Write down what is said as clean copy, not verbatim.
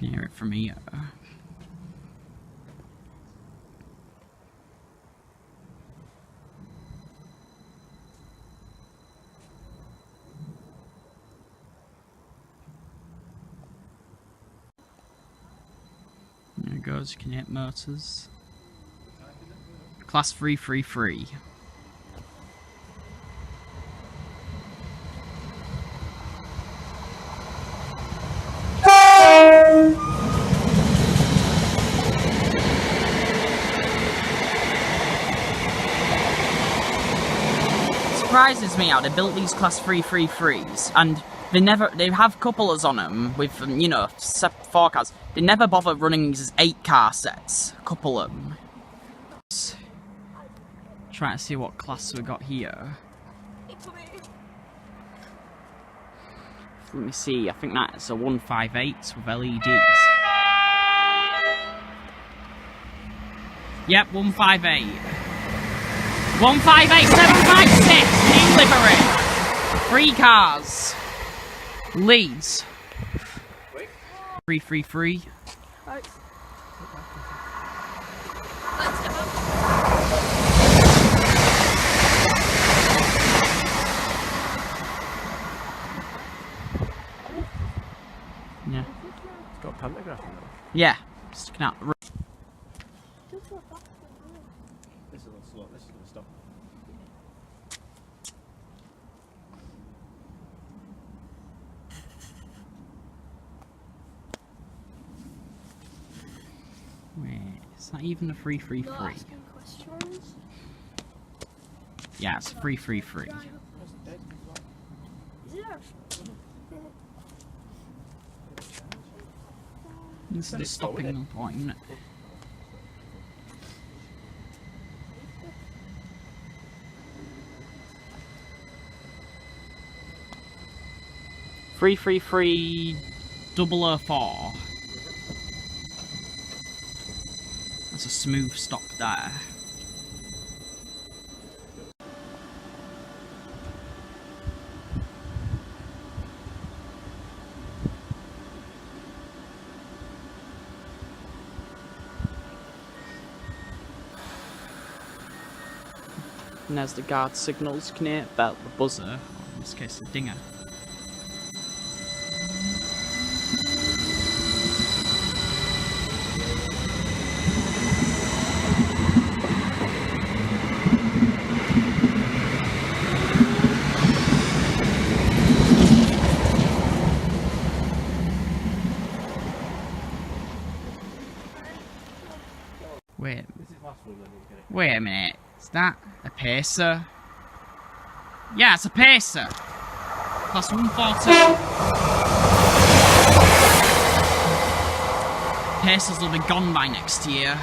can hear it from here. There it goes, you can hit motors. Class 333. Surprises me how they built these class 333s and they have couplers on them with, you know, 4 cars. They never bother running these as 8 car sets. Couple them. Trying to see what class we got here. Let me see, I think that's a 158 with LEDs. Yep, 158. 158 756 new livery. 3 cars. Leeds. 333. Right. Yeah. It's got a pantograph in it. Yeah. Sticking out the This is a little slow, this is going to stop. Wait, it's not even a 333. Yeah, it's a 333. This is the stopping point, isn't it? Three 004. That's a smooth stop there. And there's the guard signals, can you hear about the buzzer, or in this case the dinger. Wait a minute, is that a pacer? Yeah, it's a pacer! Class 142. Pacers will be gone by next year.